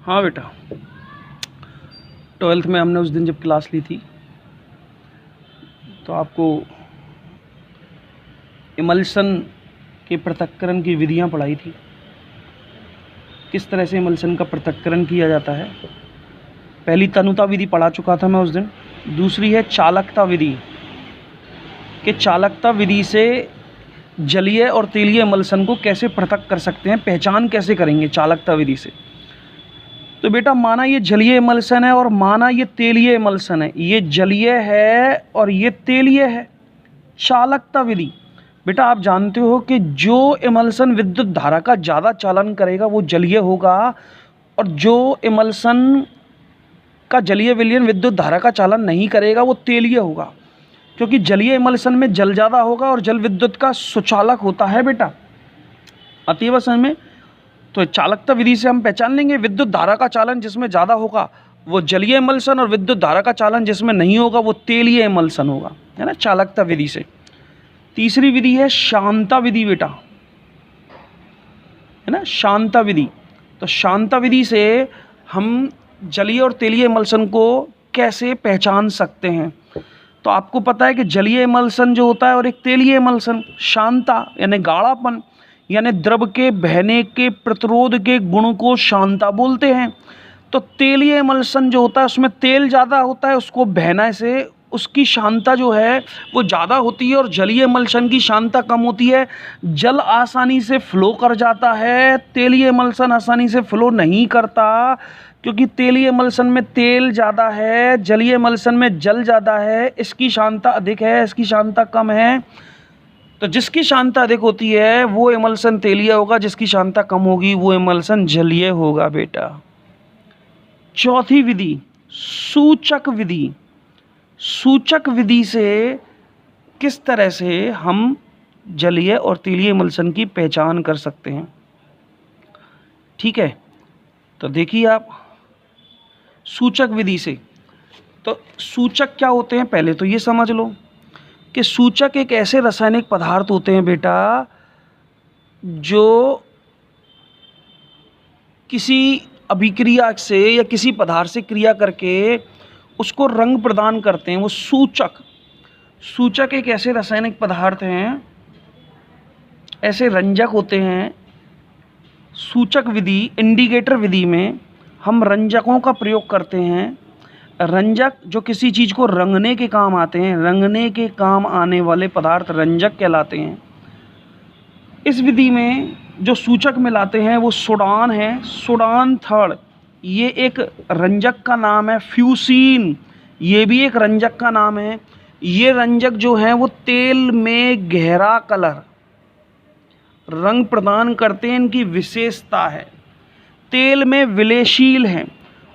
हाँ बेटा, 12th में हमने उस दिन जब क्लास ली थी तो आपको इमल्सन के पृथक्करण की विधियाँ पढ़ाई थी, किस तरह से इमल्सन का पृथक्करण किया जाता है। पहली तनुता विधि पढ़ा चुका था मैं उस दिन। दूसरी है चालकता विधि, कि चालकता विधि से जलीय और तेलीय इमल्सन को कैसे पृथक कर सकते हैं, पहचान कैसे करेंगे चालकता विधि से। तो बेटा माना ये जलीय इमल्सन है और माना ये तेलीय इमल्सन है, ये जलीय है और ये तेलीय है। चालकता विधि, बेटा आप जानते हो कि जो इमल्सन विद्युत धारा का ज़्यादा चालन करेगा वो जलीय होगा, और जो इमल्सन का जलीय विलयन विद्युत धारा का चालन नहीं करेगा वो तेलीय होगा, क्योंकि जलीय इमल्सन में जल ज़्यादा होगा और जल विद्युत का सुचालक होता है बेटा। अतीव समझ में। तो चालकता विधि से हम पहचान लेंगे विद्युत धारा का चालन जिसमें ज़्यादा होगा वो जलीय इमल्सन, और विद्युत धारा का चालन जिसमें नहीं होगा वो तेलीय इमल्सन होगा, है ना, चालकता विधि से। तीसरी विधि है शांता विधि बेटा, है ना, शांता विधि। तो शांता विधि से हम जलीय और तेलीय इमल्सन को कैसे पहचान सकते हैं। तो आपको पता है कि जलीय इमल्सन जो होता है और एक तेलीय इमल्सन, शांता यानी गाढ़ापन, यानी द्रव के बहने के प्रतिरोध के गुण को शांता बोलते हैं। तो तेलीय इमल्सन जो होता है उसमें तेल ज़्यादा होता है, उसको बहने से उसकी शांता जो है वो ज़्यादा होती है, और जलीय इमल्सन की शांता कम होती है। जल आसानी से फ्लो कर जाता है, तेलीय इमल्सन आसानी से फ्लो नहीं करता, क्योंकि तेलीय इमल्सन में तेल ज़्यादा है, जलीय इमल्सन में जल ज़्यादा है। इसकी शांता अधिक है, इसकी शांता कम है। तो जिसकी शांता अधिक होती है वो इमल्सन तेलीय होगा, जिसकी शांता कम होगी वो इमल्सन जलीय होगा बेटा। चौथी विधि सूचक विधि। सूचक विधि से किस तरह से हम जलीय और तेलीय इमल्सन की पहचान कर सकते हैं, ठीक है। तो देखिए आप सूचक विधि से, तो सूचक क्या होते हैं पहले तो ये समझ लो कि सूचक एक ऐसे रासायनिक पदार्थ होते हैं बेटा जो किसी अभिक्रिया से या किसी पदार्थ से क्रिया करके उसको रंग प्रदान करते हैं, वो सूचक। सूचक एक ऐसे रासायनिक पदार्थ हैं, ऐसे रंजक होते हैं। सूचक विधि, इंडिकेटर विधि में हम रंजकों का प्रयोग करते हैं। रंजक जो किसी चीज़ को रंगने के काम आते हैं, रंगने के काम आने वाले पदार्थ रंजक कहलाते हैं। इस विधि में जो सूचक मिलाते हैं वो सोडान है, सोडान थर्ड, ये एक रंजक का नाम है। फ्यूसीन, ये भी एक रंजक का नाम है। ये रंजक जो हैं वो तेल में गहरा कलर रंग प्रदान करते हैं, इनकी विशेषता है। तेल में विलेयशील हैं,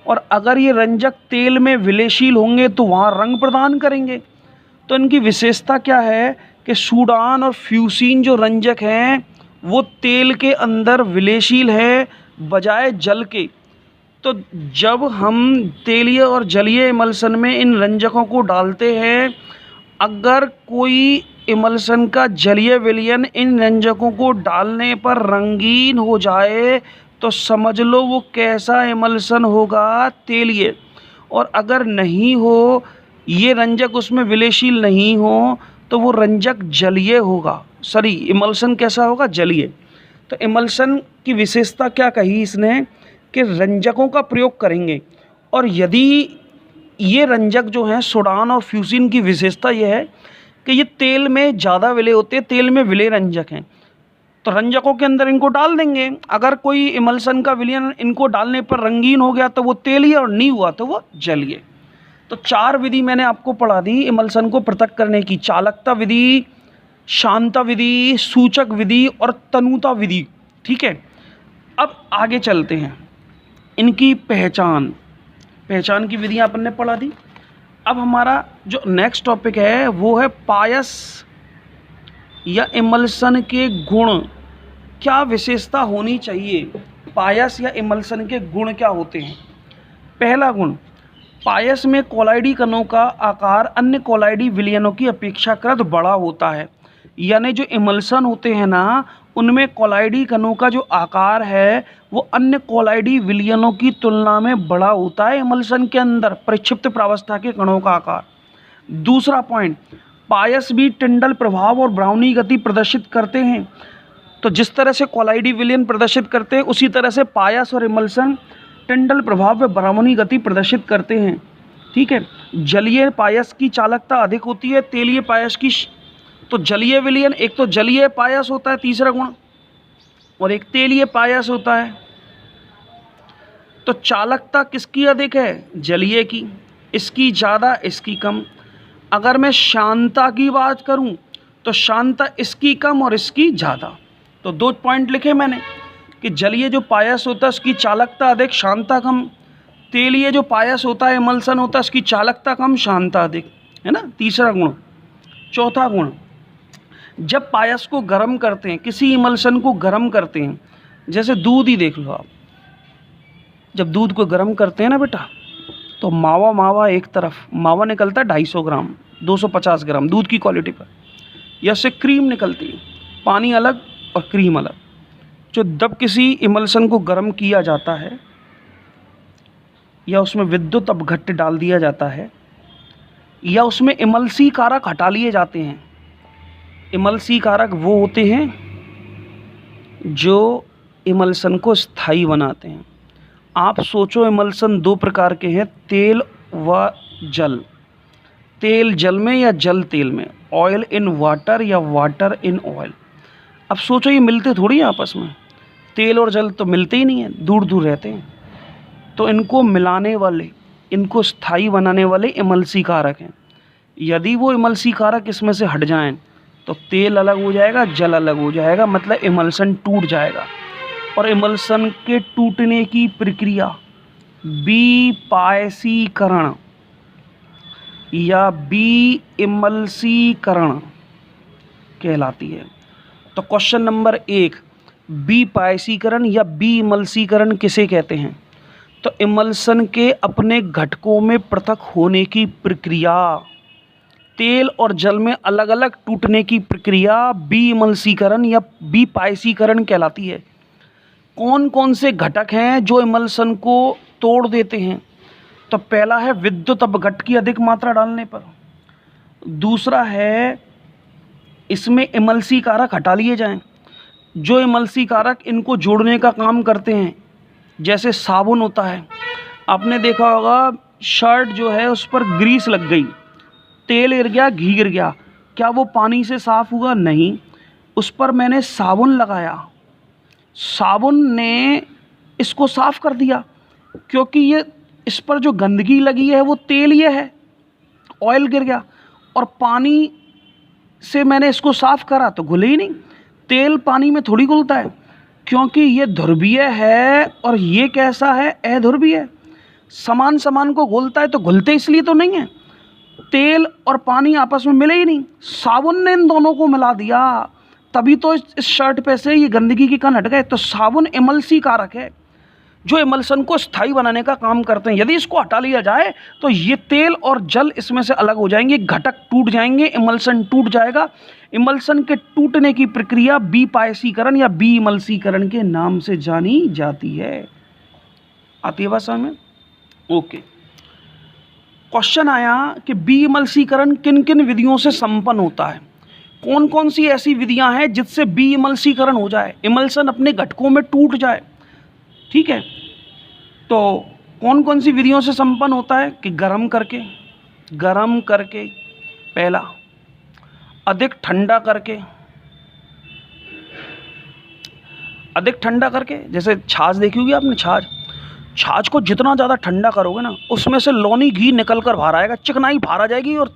और अगर ये रंजक तेल में विलेयशील होंगे तो वहाँ रंग प्रदान करेंगे। तो इनकी विशेषता क्या है कि सूडान और फ्यूसीन जो रंजक हैं वो तेल के अंदर विलेयशील है बजाय जल के। तो जब हम तेलीय और जलीय इमल्सन में इन रंजकों को डालते हैं, अगर कोई इमल्सन का जलीय विलयन इन रंजकों को डालने पर रंगीन हो जाए तो समझ लो वो कैसा इमल्सन होगा, तेलीय। और अगर नहीं हो, ये रंजक उसमें विलेयशील नहीं हो, तो वो रंजक जलीय होगा। सॉरी, इमल्सन कैसा होगा, जलीय। तो इमल्सन की विशेषता क्या कही इसने कि रंजकों का प्रयोग करेंगे, और यदि ये रंजक जो हैं सोडान और फ्यूसीन की विशेषता ये है कि ये तेल में ज़्यादा विलेय होते हैं, तेल में विलेय रंजक हैं, तो रंजकों के अंदर इनको डाल देंगे। अगर कोई इमल्सन का विलयन इनको डालने पर रंगीन हो गया तो वो तेलीय, और नहीं हुआ तो वो जलीय। तो 4 विधि मैंने आपको पढ़ा दी इमल्सन को पृथक करने की: चालकता विधि, शांता विधि, सूचक विधि और तनुता विधि, ठीक है। अब आगे चलते हैं, इनकी पहचान की विधियाँ अपन ने पढ़ा दी। अब हमारा जो नेक्स्ट टॉपिक है वो है पायस या इमल्सन के गुण, क्या विशेषता होनी चाहिए, पायस या इमल्सन के गुण क्या होते हैं। पहला गुण, पायस में कोलाइडी कणों का आकार अन्य कोलाइडी विलयनों की अपेक्षाकृत बड़ा होता है। यानी जो इमल्सन होते हैं ना, उनमें कोलाइडी कणों का जो आकार है वो अन्य कोलाइडी विलयनों की तुलना में बड़ा होता है इमल्सन के अंदर परिक्षिप्त प्रावस्था के कणों का आकार। दूसरा पॉइंट, पायस भी टिंडल प्रभाव और ब्राउनी गति प्रदर्शित करते हैं। तो जिस तरह से कोलाइडी विलयन प्रदर्शित करते हैं उसी तरह से पायस और इमल्सन टिंडल प्रभाव व ब्राउनी गति प्रदर्शित करते हैं। ठीक है, जलीय पायस की चालकता अधिक होती है तेलीय पायस की। तो जलीय विलयन, एक तो जलीय पायस होता है तीसरा गुण, और एक तेलीय पायस होता है। तो चालकता किसकी अधिक है? जलीय की, इसकी ज़्यादा इसकी कम। अगर मैं शांता की बात करूं तो शांता इसकी कम और इसकी ज़्यादा। तो 2 पॉइंट लिखे मैंने कि जलीय जो पायस होता है उसकी चालकता अधिक, शांता कम। तेलीय जो पायस होता है, इमल्सन होता है, उसकी चालकता कम, शांता अधिक, है ना, तीसरा गुण। चौथा गुण, जब पायस को गर्म करते हैं, किसी इमल्सन को गर्म करते हैं, जैसे दूध ही देख लो आप, जब दूध को गर्म करते हैं ना बेटा, तो मावा एक तरफ मावा निकलता है 250 ग्राम 250 ग्राम दूध की क्वालिटी पर, या से क्रीम निकलती है, पानी अलग और क्रीम अलग। जो जब किसी इमल्सन को गर्म किया जाता है या उसमें विद्युत अपघट्य डाल दिया जाता है या उसमें इमल्सी कारक हटा लिए जाते हैं। इमल्सी कारक वो होते हैं जो इमल्सन को स्थायी बनाते हैं। आप सोचो, इमल्सन 2 प्रकार के हैं, तेल व जल। तेल जल में या जल तेल में, ऑयल इन वाटर या वाटर इन ऑयल। अब सोचो, ये मिलते थोड़ी हैं आपस में, तेल और जल तो मिलते ही नहीं हैं, दूर दूर रहते हैं। तो इनको मिलाने वाले, इनको स्थायी बनाने वाले इमल्सी कारक हैं। यदि वो इमल्सी कारक इसमें से हट जाएं तो तेल अलग हो जाएगा, जल अलग हो जाएगा, मतलब इमल्सन टूट जाएगा। और इमल्सन के टूटने की प्रक्रिया बीपायसीकरण या बीइमल्सीकरण कहलाती है। तो क्वेश्चन नंबर 1, बीपायसीकरण या बीइमल्सीकरण किसे कहते हैं? तो इमल्सन के अपने घटकों में पृथक होने की प्रक्रिया, तेल और जल में अलग अलग टूटने की प्रक्रिया बीइमल्सीकरण या बीपायसीकरण कहलाती है। कौन कौन से घटक हैं जो इमल्सन को तोड़ देते हैं? तो पहला है विद्युत अपघट्य की अधिक मात्रा डालने पर। दूसरा है इसमें इमल्सी कारक हटा लिए जाएं। जो इमल्सी कारक इनको जोड़ने का काम करते हैं, जैसे साबुन होता है, आपने देखा होगा शर्ट जो है उस पर ग्रीस लग गई, तेल गिर गया, घी गिर गया, क्या वो पानी से साफ़ हुआ? नहीं। उस पर मैंने साबुन लगाया, साबुन ने इसको साफ़ कर दिया, क्योंकि ये इस पर जो गंदगी लगी है वो तेल ये है, ऑयल गिर गया, और पानी से मैंने इसको साफ़ करा तो घुले ही नहीं। तेल पानी में थोड़ी घुलता है, क्योंकि ये ध्रुवीय है और ये कैसा है? अध्रुवीय। समान समान को घुलता है तो घुलते इसलिए तो नहीं है। तेल और पानी आपस में मिले ही नहीं, साबुन ने इन दोनों को मिला दिया, तभी तो इस शर्ट पे से ये गंदगी के कण हट गए। तो साबुन इमल्सी कारक है जो इमल्सन को स्थायी बनाने का काम करते हैं। यदि इसको हटा लिया जाए तो ये तेल और जल इसमें से अलग हो जाएंगे, घटक टूट जाएंगे, इमल्सन टूट जाएगा। इमल्सन के टूटने की प्रक्रिया बीपायसीकरण या बीइमल्सीकरण के नाम से जानी जाती है। आती है बात समझ में? ओके। क्वेश्चन आया कि बीइमल्सीकरण किन किन विधियों से संपन्न होता है? कौन कौन सी ऐसी विधियां हैं जिससे बीइमल्सीकरण हो जाए, इमल्सन अपने घटकों में टूट जाए? ठीक है, तो कौन कौन सी विधियों से संपन्न होता है? कि गरम करके, पहला, अधिक ठंडा करके, जैसे छाछ देखी होगी आपने, छाछ को जितना ज़्यादा ठंडा करोगे ना, उसमें से लौनी घी निकल कर बाहर आएगा, चिकनाई बाहर आ जाएगी और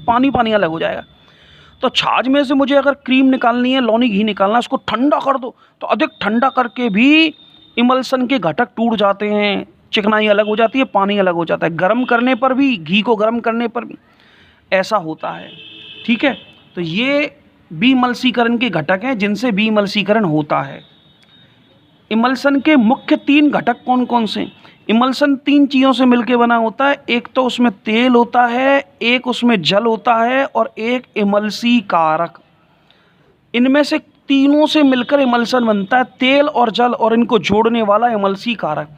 पानी पानी अलग हो जाएगा। तो छाछ में से मुझे अगर क्रीम निकालनी है, लौनी घी निकालना है, उसको ठंडा कर दो, तो अधिक ठंडा करके भी इमल्सन के घटक टूट जाते हैं, चिकनाई अलग हो जाती है, पानी अलग हो जाता है। गर्म करने पर भी, घी को गर्म करने पर भी ऐसा होता है। ठीक है, तो ये बीइमल्सीकरण के घटक हैं जिनसे बीइमल्सीकरण होता है। इमल्सन के मुख्य 3 घटक कौन कौन से? इमल्सन 3 चीज़ों से मिलकर बना होता है। एक तो उसमें तेल होता है, एक उसमें जल होता है, और एक इमल्सी कारक। इनमें से तीनों से मिलकर इमल्सन बनता है, तेल और जल और इनको जोड़ने वाला इमल्सी कारक।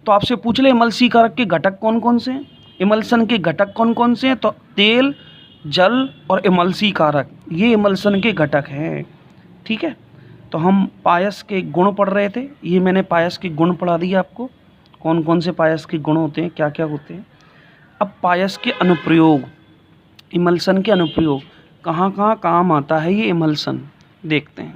तो आपसे पूछ ले इमल्सी कारक के घटक कौन कौन से हैं, इमल्सन के घटक कौन कौन से हैं, तो तेल, जल और इमल्सी कारक, ये इमल्सन के घटक हैं। ठीक है, तो हम पायस के गुण पढ़ रहे थे, ये मैंने पायस के गुण पढ़ा दिया आपको, कौन कौन से पायस के गुण होते हैं, क्या क्या होते हैं। अब पायस के अनुप्रयोग, इमल्सन के अनुप्रयोग, कहाँ कहाँ काम आता है ये इमल्सन, देखते हैं।